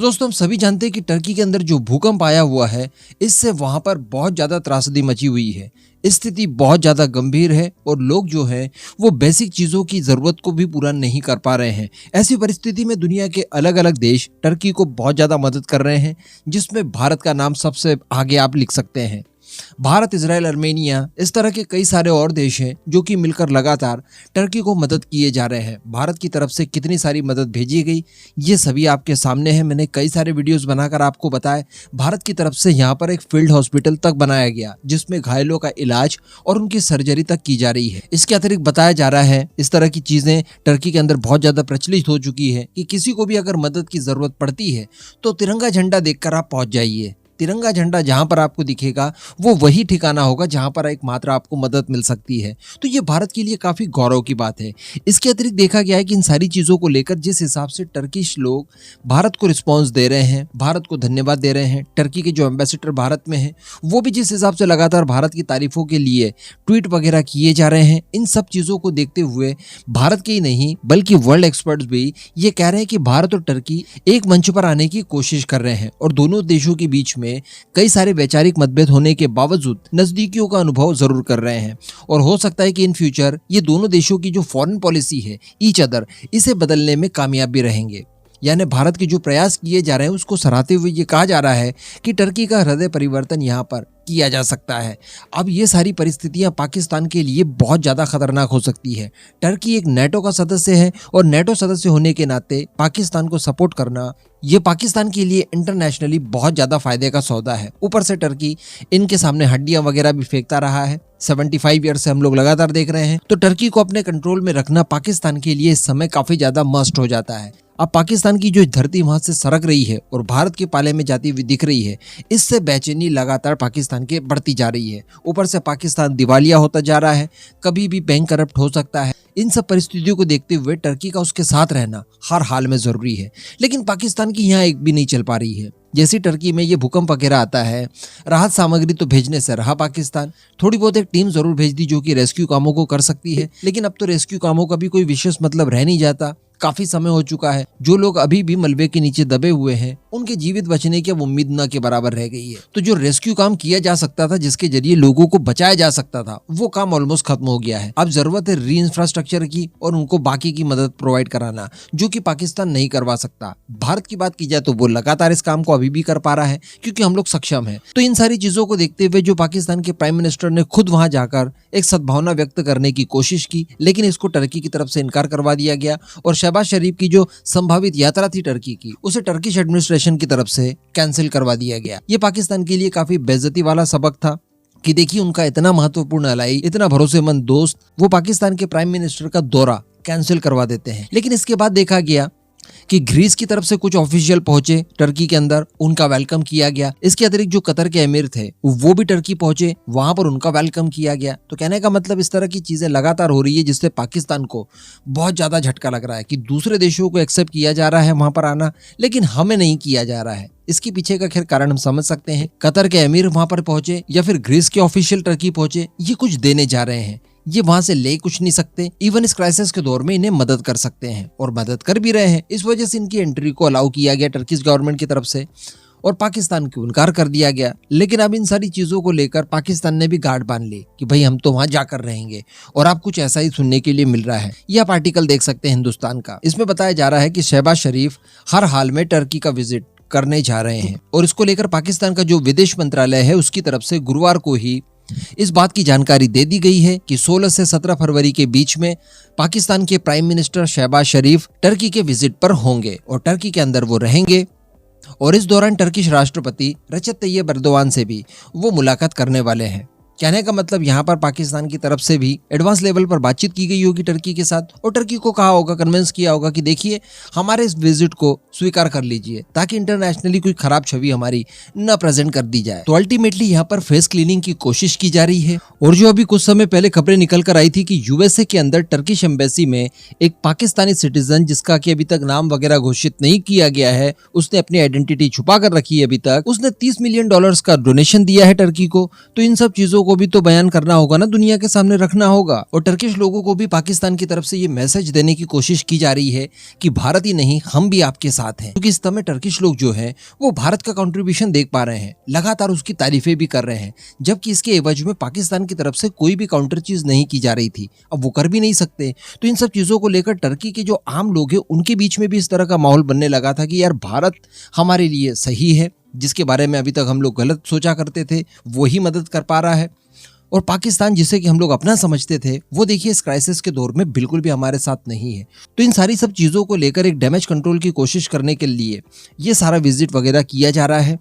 तो दोस्तों हम सभी जानते हैं कि टर्की के अंदर जो भूकंप आया हुआ है, इससे वहां पर बहुत ज्यादा त्रासदी मची हुई है। स्थिति बहुत ज्यादा गंभीर है और लोग जो हैं वो बेसिक चीजों की जरूरत को भी पूरा नहीं कर पा रहे हैं। ऐसी परिस्थिति में दुनिया के अलग अलग देश टर्की को बहुत ज्यादा मदद कर रहे हैं, जिसमें भारत का नाम सबसे आगे आप लिख सकते हैं। भारत, इजराइल, अर्मेनिया, इस तरह के कई सारे और देश हैं जो कि मिलकर लगातार टर्की को मदद किए जा रहे हैं। भारत की तरफ से कितनी सारी मदद भेजी गई ये सभी आपके सामने है। मैंने कई सारे वीडियोस बनाकर आपको बताया। भारत की तरफ से यहाँ पर एक फील्ड हॉस्पिटल तक बनाया गया, जिसमें घायलों का इलाज और उनकी सर्जरी तक की जा रही है। इसके अतिरिक्त बताया जा रहा है इस तरह की चीजें टर्की के अंदर बहुत ज्यादा प्रचलित हो चुकी है कि किसी को भी अगर मदद की जरूरत पड़ती है तो तिरंगा झंडा देखकर आप पहुंच जाइए। तिरंगा झंडा जहां पर आपको दिखेगा वो वही ठिकाना होगा जहां पर एकमात्र आपको मदद मिल सकती है। तो ये भारत के लिए काफी गौरव की बात है। इसके अतिरिक्त देखा गया है कि इन सारी चीजों को लेकर जिस हिसाब से टर्किश लोग भारत को रिस्पांस दे रहे हैं, भारत को धन्यवाद दे रहे हैं, टर्की के जो एम्बेसडर भारत में है वो भी जिस हिसाब से लगातार भारत की तारीफों के लिए ट्वीट वगैरह किए जा रहे हैं, इन सब चीजों को देखते हुए भारत के ही नहीं बल्कि वर्ल्ड एक्सपर्ट्स भी ये कह रहे हैं कि भारत और टर्की एक मंच पर आने की कोशिश कर रहे हैं और दोनों देशों के बीच में कई सारे वैचारिक मतभेद होने के बावजूद नजदीकियों का अनुभव जरूर कर रहे हैं। और हो सकता है कि इन फ्यूचर ये दोनों देशों की जो फॉरेन पॉलिसी है ईच अदर, इसे बदलने में कामयाब भी रहेंगे। यानी भारत के जो प्रयास किए जा रहे हैं उसको सराहते हुए ये कहा जा रहा है कि टर्की का हृदय परिवर्तन यहाँ पर किया जा सकता है। अब ये सारी परिस्थितियां पाकिस्तान के लिए बहुत ज्यादा खतरनाक हो सकती है। टर्की एक नेटो का सदस्य है और नेटो सदस्य होने के नाते पाकिस्तान को सपोर्ट करना ये पाकिस्तान के लिए इंटरनेशनली बहुत ज्यादा फायदे का सौदा है। ऊपर से टर्की इनके सामने हड्डियां वगैरह भी फेंकता रहा है। 75 ईयर से हम लोग लगातार देख रहे हैं। तो टर्की को अपने कंट्रोल में रखना पाकिस्तान के लिए इस समय काफी ज्यादा मस्ट हो जाता है। अब पाकिस्तान की जो धरती वहां से सरक रही है और भारत के पाले में जाती हुई दिख रही है, इससे बेचैनी लगातार पाकिस्तान के बढ़ती जा रही है। ऊपर से पाकिस्तान दिवालिया होता जा रहा है, कभी भी बैंक करप्ट हो सकता है। इन सब परिस्थितियों को देखते हुए टर्की का उसके साथ रहना हर हाल में जरूरी है। लेकिन पाकिस्तान की यहाँ एक भी नहीं चल पा रही है। जैसे टर्की में ये भूकंप वगैरह आता है, राहत सामग्री तो भेजने से रहा पाकिस्तान। थोड़ी बहुत एक टीम जरूर भेज दी जो कि रेस्क्यू कामों को कर सकती है, लेकिन अब तो रेस्क्यू कामों का भी कोई विशेष मतलब रह नहीं जाता। काफी समय हो चुका है। जो लोग अभी भी मलबे के नीचे दबे हुए हैं उनके जीवित बचने की अब उम्मीद न के बराबर रह गई है। तो जो रेस्क्यू काम किया जा सकता था, जिसके जरिए लोगों को बचाया जा सकता था, वो काम ऑलमोस्ट खत्म हो गया है। अब जरूरत है री इंफ्रास्ट्रक्चर की और उनको बाकी की मदद प्रोवाइड कराना, जो कि पाकिस्तान नहीं करवा सकता। भारत की बात की जाए तो वो लगातार इस काम को अभी भी कर पा रहा है क्योंकि हम लोग सक्षम है। तो इन सारी चीजों को देखते हुए जो पाकिस्तान के प्राइम मिनिस्टर ने खुद वहां जाकर एक सद्भावना व्यक्त करने की कोशिश की, लेकिन इसको टर्की की तरफ से इनकार करवा दिया गया और शहबाज शरीफ की जो संभावित यात्रा थी टर्की की, उसे टर्किश एडमिनिस्ट्रेशन की तरफ से कैंसिल करवा दिया गया। ये पाकिस्तान के लिए काफी बेइज्जती वाला सबक था कि देखिए उनका इतना महत्वपूर्ण अलाई, इतना भरोसेमंद दोस्त, वो पाकिस्तान के प्राइम मिनिस्टर का दौरा कैंसिल करवा देते हैं। लेकिन इसके बाद देखा गया कि ग्रीस की तरफ से कुछ ऑफिशियल पहुंचे टर्की के अंदर, उनका वेलकम किया गया। इसके अतिरिक्त जो कतर के अमीर थे वो भी टर्की पहुंचे, वहां पर उनका वेलकम किया गया। तो कहने का मतलब इस तरह की चीजें लगातार हो रही है, जिससे पाकिस्तान को बहुत ज्यादा झटका लग रहा है कि दूसरे देशों को एक्सेप्ट किया जा रहा है वहां पर आना, लेकिन हमें नहीं किया जा रहा है। इसके पीछे का खैर कारण हम समझ सकते हैं। कतर के अमीर वहां पर पहुंचे या फिर ग्रीस के ऑफिशियल टर्की पहुंचे, ये कुछ देने जा रहे हैं, ये वहां से ले कुछ नहीं सकते। इवन इस क्राइसिस के दौर में इन्हें मदद कर सकते हैं और मदद कर भी रहे हैं। इस वजह से इनकी एंट्री को अलाउ किया गया टर्किश गवर्नमेंट की तरफ से और पाकिस्तान को इनकार कर दिया गया। लेकिन अब इन सारी चीजों को लेकर पाकिस्तान ने भी गार्ड बांध ली कि भाई हम तो वहां जाकर रहेंगे, और आप कुछ ऐसा ही सुनने के लिए मिल रहा है। यह आप आर्टिकल देख सकते हैं हिंदुस्तान का। इसमें बताया जा रहा है कि शहबाज शरीफ हर हाल में टर्की का विजिट करने जा रहे हैं और इसको लेकर पाकिस्तान का जो विदेश मंत्रालय है उसकी तरफ से गुरुवार को ही इस बात की जानकारी दे दी गई है कि 16 से 17 फरवरी के बीच में पाकिस्तान के प्राइम मिनिस्टर शहबाज शरीफ टर्की के विजिट पर होंगे और टर्की के अंदर वो रहेंगे और इस दौरान टर्किश राष्ट्रपति रजब तैयब एर्दोगान से भी वो मुलाकात करने वाले हैं। कहने का मतलब यहाँ पर पाकिस्तान की तरफ से भी एडवांस लेवल पर बातचीत की गई होगी टर्की के साथ और टर्की को कहा होगा, कन्विंस किया होगा कि देखिए हमारे इस विजिट को स्वीकार कर लीजिए ताकि इंटरनेशनली कोई खराब छवि हमारी न प्रेजेंट कर दी जाए। तो अल्टीमेटली यहाँ पर फेस क्लीनिंग की कोशिश की जा रही है। और जो अभी कुछ समय पहले खबरें निकल कर आई थी कि यूएसए के अंदर टर्किश एम्बेसी में एक पाकिस्तानी सिटीजन, जिसका कि अभी तक नाम वगैरह घोषित नहीं किया गया है, उसने अपनी आइडेंटिटी छुपा कर रखी है अभी तक, उसने $30 मिलियन का डोनेशन दिया है टर्की को। तो इन सब चीजों को भी तो बयान करना होगा ना, दुनिया के सामने रखना होगा। और टर्किश लोगों को भी पाकिस्तान की तरफ से ये मैसेज देने की कोशिश की जा रही है कि भारत ही नहीं, हम भी आपके साथ हैं। क्योंकि इस समय टर्किश लोग जो है वो भारत का कंट्रीब्यूशन देख पा रहे हैं, लगातार उसकी तारीफें भी कर रहे हैं, जबकि इसके एवज में पाकिस्तान की तरफ से कोई भी काउंटर चीज नहीं की जा रही थी। अब वो कर भी नहीं सकते। तो इन सब चीजों को लेकर टर्की के जो आम लोग हैं उनके बीच में भी इस तरह का माहौल बनने लगा था कि यार भारत हमारे लिए सही है, जिसके बारे में अभी तक हम लोग गलत सोचा करते थे वो ही मदद कर पा रहा है। और पाकिस्तान जिसे कि हम लोग अपना समझते थे वो देखिए इस क्राइसिस के दौर में बिल्कुल भी हमारे साथ नहीं है। तो इन सारी सब चीज़ों को लेकर एक डैमेज कंट्रोल की कोशिश करने के लिए ये सारा विजिट वगैरह किया जा रहा है।